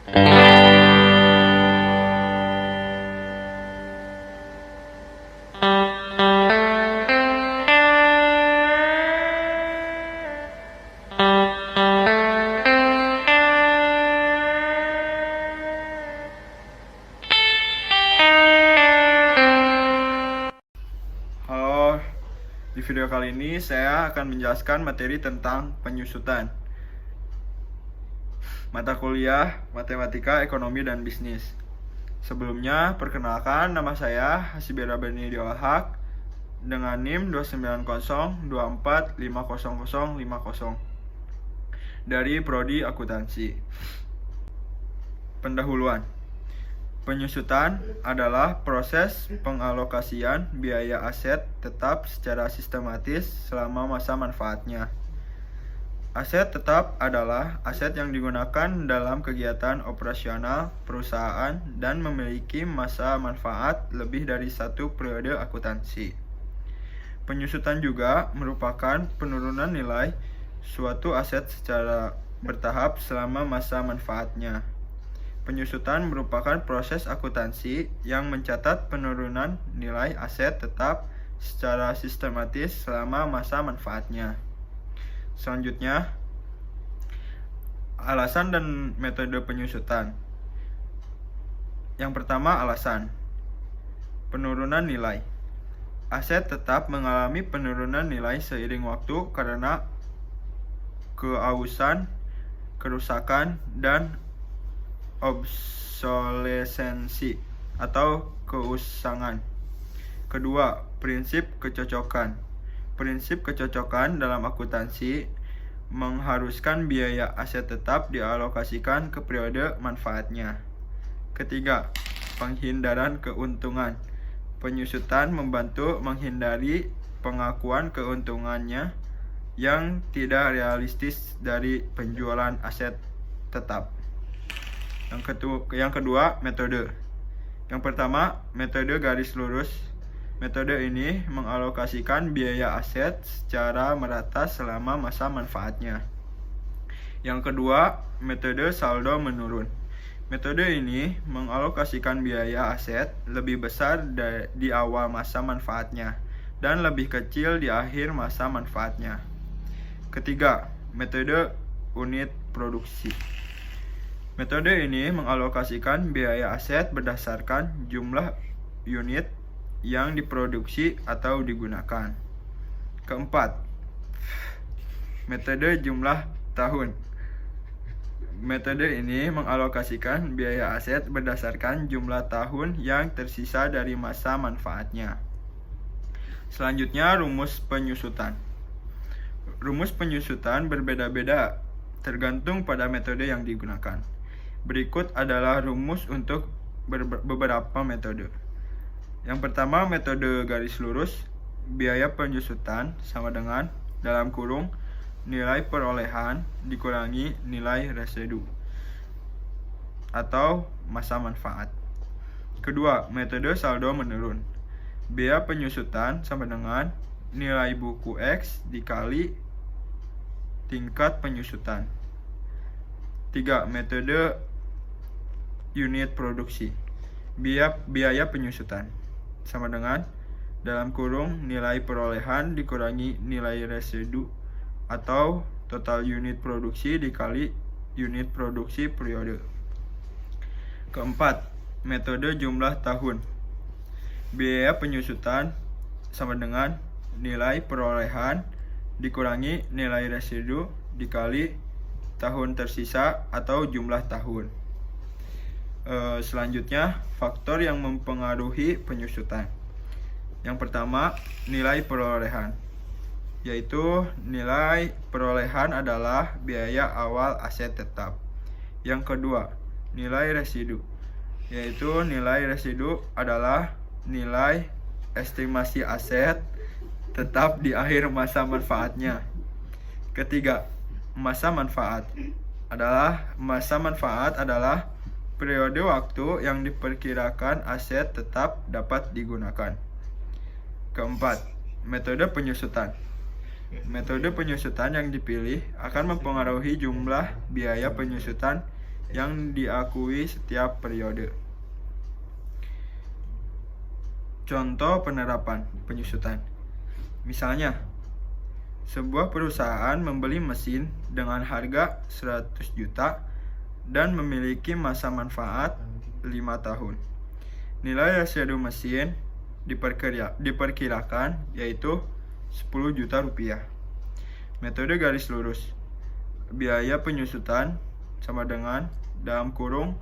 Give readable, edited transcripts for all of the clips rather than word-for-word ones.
Halo, di video kali ini saya akan menjelaskan materi tentang penyusutan mata kuliah Matematika, Ekonomi, dan Bisnis. Sebelumnya, perkenalkan, nama saya Hasibira Beni Diolhak dengan NIM 29024500050 dari Prodi Akuntansi. Pendahuluan. Penyusutan adalah proses pengalokasian biaya aset tetap secara sistematis selama masa manfaatnya. Aset tetap adalah aset yang digunakan dalam kegiatan operasional perusahaan dan memiliki masa manfaat lebih dari satu periode akuntansi. Penyusutan juga merupakan penurunan nilai suatu aset secara bertahap selama masa manfaatnya. Penyusutan merupakan proses akuntansi yang mencatat penurunan nilai aset tetap secara sistematis selama masa manfaatnya. Selanjutnya, alasan dan metode penyusutan. Yang pertama, alasan. Penurunan nilai. Aset tetap mengalami penurunan nilai seiring waktu karena keausan, kerusakan, dan obsolesensi atau keusangan. Kedua, prinsip kecocokan. Prinsip kecocokan dalam akuntansi mengharuskan biaya aset tetap dialokasikan ke periode manfaatnya. Ketiga, penghindaran keuntungan. Penyusutan membantu menghindari pengakuan keuntungannya yang tidak realistis dari penjualan aset tetap. Yang kedua, metode. Yang pertama, metode garis lurus. Metode ini mengalokasikan biaya aset secara merata selama masa manfaatnya. Yang kedua, metode saldo menurun. Metode ini mengalokasikan biaya aset lebih besar di awal masa manfaatnya dan lebih kecil di akhir masa manfaatnya. Ketiga, metode unit produksi. Metode ini mengalokasikan biaya aset berdasarkan jumlah unit yang diproduksi atau digunakan. Keempat, metode jumlah tahun. Metode ini mengalokasikan biaya aset berdasarkan jumlah tahun yang tersisa dari masa manfaatnya. Selanjutnya, rumus penyusutan. Rumus penyusutan berbeda-beda tergantung pada metode yang digunakan. Berikut adalah rumus untuk beberapa metode. Yang pertama, metode garis lurus. Biaya penyusutan sama dengan dalam kurung nilai perolehan dikurangi nilai residu atau masa manfaat. Kedua, metode saldo menurun. Biaya penyusutan sama dengan nilai buku X dikali tingkat penyusutan. 3. Metode unit produksi. Biaya penyusutan sama dengan dalam kurung nilai perolehan dikurangi nilai residu atau total unit produksi dikali unit produksi periode. Keempat, metode jumlah tahun. Biaya penyusutan sama dengan nilai perolehan dikurangi nilai residu dikali tahun tersisa atau jumlah tahun. Selanjutnya, faktor yang mempengaruhi penyusutan. Yang pertama, nilai perolehan, yaitu nilai perolehan adalah biaya awal aset tetap. Yang kedua, nilai residu, yaitu nilai residu adalah nilai estimasi aset tetap di akhir masa manfaatnya. Ketiga, masa manfaat adalah periode waktu yang diperkirakan aset tetap dapat digunakan. Keempat, metode penyusutan. Metode penyusutan yang dipilih akan mempengaruhi jumlah biaya penyusutan yang diakui setiap periode. Contoh penerapan penyusutan. Misalnya, sebuah perusahaan membeli mesin dengan harga 100 juta dan memiliki masa manfaat 5 tahun. Nilai residu mesin diperkirakan yaitu 10 juta rupiah. Metode garis lurus. Biaya penyusutan sama dengan dalam kurung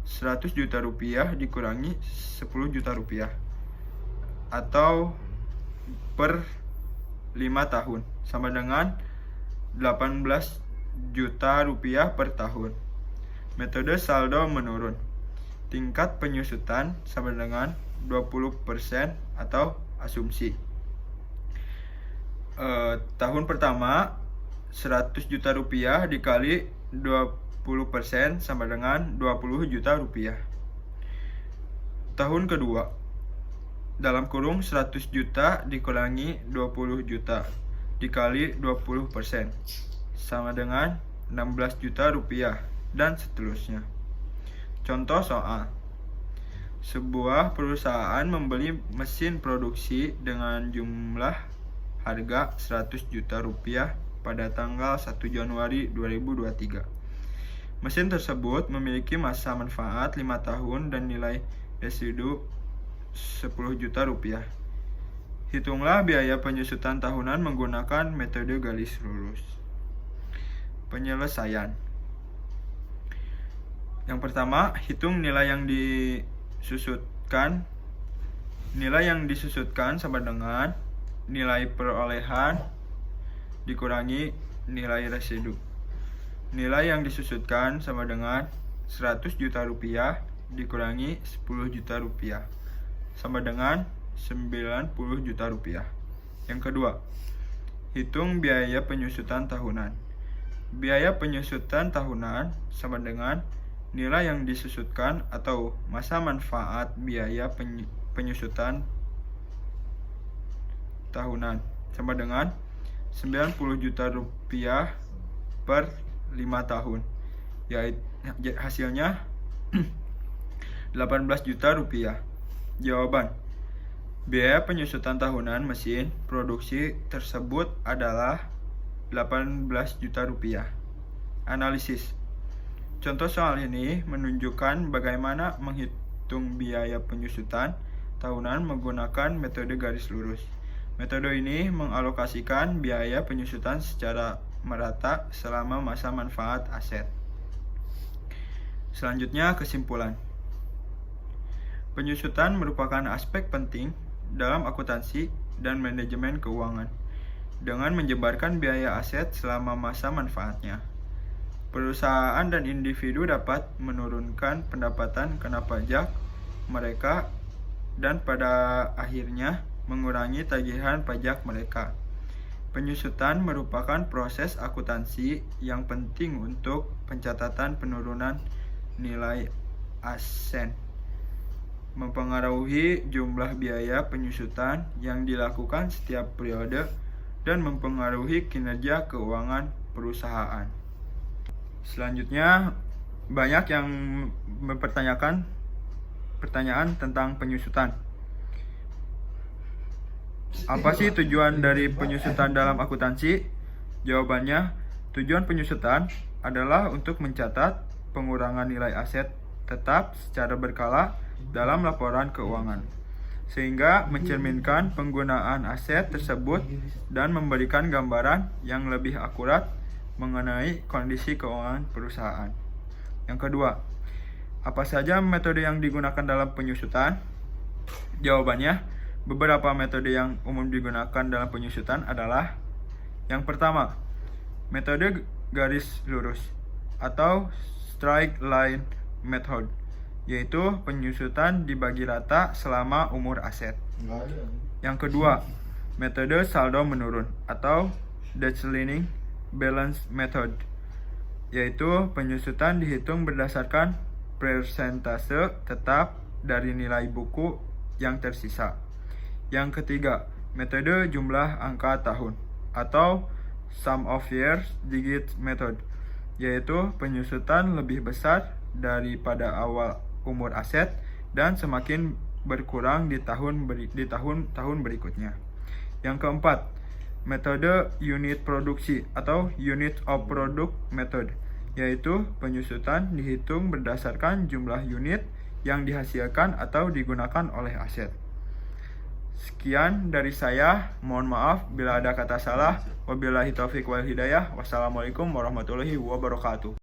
100 juta rupiah dikurangi 10 juta rupiah atau per 5 tahun sama dengan 18 juta rupiah per tahun. Metode saldo menurun. Tingkat penyusutan sama dengan 20% atau asumsi. Tahun pertama 100 juta rupiah dikali 20% sama dengan 20 juta rupiah. Tahun kedua dalam kurung 100 juta dikurangi 20 juta dikali 20% sama dengan 16 juta rupiah dan seterusnya. Contoh soal. Sebuah perusahaan membeli mesin produksi dengan jumlah harga 100 juta rupiah pada tanggal 1 Januari 2023. Mesin tersebut memiliki masa manfaat 5 tahun dan nilai residu 10 juta rupiah. Hitunglah biaya penyusutan tahunan menggunakan metode garis lurus. Penyelesaian. Yang pertama, hitung nilai yang disusutkan. Nilai yang disusutkan sama dengan nilai perolehan dikurangi nilai residu. Nilai yang disusutkan sama dengan 100 juta rupiah dikurangi 10 juta rupiah sama dengan 90 juta rupiah. Yang kedua, hitung biaya penyusutan tahunan. Biaya penyusutan tahunan sama dengan nilai yang disusutkan atau masa manfaat biaya penyusutan tahunan sama dengan 90 juta rupiah per 5 tahun. Yaitu hasilnya 18 juta rupiah. Jawaban. Biaya penyusutan tahunan mesin produksi tersebut adalah 18 juta rupiah. Analisis. Contoh soal ini menunjukkan bagaimana menghitung biaya penyusutan tahunan menggunakan metode garis lurus. Metode ini mengalokasikan biaya penyusutan secara merata selama masa manfaat aset. Selanjutnya, kesimpulan. Penyusutan merupakan aspek penting dalam akuntansi dan manajemen keuangan dengan menjabarkan biaya aset selama masa manfaatnya. Perusahaan dan individu dapat menurunkan pendapatan kena pajak mereka dan pada akhirnya mengurangi tagihan pajak mereka. Penyusutan merupakan proses akuntansi yang penting untuk pencatatan penurunan nilai aset, mempengaruhi jumlah biaya penyusutan yang dilakukan setiap periode, dan mempengaruhi kinerja keuangan perusahaan. Selanjutnya, banyak yang mempertanyakan pertanyaan tentang penyusutan. Apa sih tujuan dari penyusutan dalam akuntansi? Jawabannya, tujuan penyusutan adalah untuk mencatat pengurangan nilai aset tetap secara berkala dalam laporan keuangan, sehingga mencerminkan penggunaan aset tersebut dan memberikan gambaran yang lebih akurat mengenai kondisi keuangan perusahaan. Yang kedua, apa saja metode yang digunakan dalam penyusutan? Jawabannya, beberapa metode yang umum digunakan dalam penyusutan adalah: yang pertama, metode garis lurus atau straight line method, yaitu penyusutan dibagi rata selama umur aset. Yang kedua, metode saldo menurun atau declining balance method, yaitu penyusutan dihitung berdasarkan persentase tetap dari nilai buku yang tersisa. Yang ketiga, metode jumlah angka tahun atau sum of years digit method, yaitu penyusutan lebih besar daripada awal umur aset dan semakin berkurang di tahun berikutnya. Yang keempat, metode unit produksi atau unit of product method, yaitu penyusutan dihitung berdasarkan jumlah unit yang dihasilkan atau digunakan oleh aset. Sekian dari saya, mohon maaf bila ada kata salah. Wabillahi taufiq wal hidayah. Wassalamualaikum warahmatullahi wabarakatuh.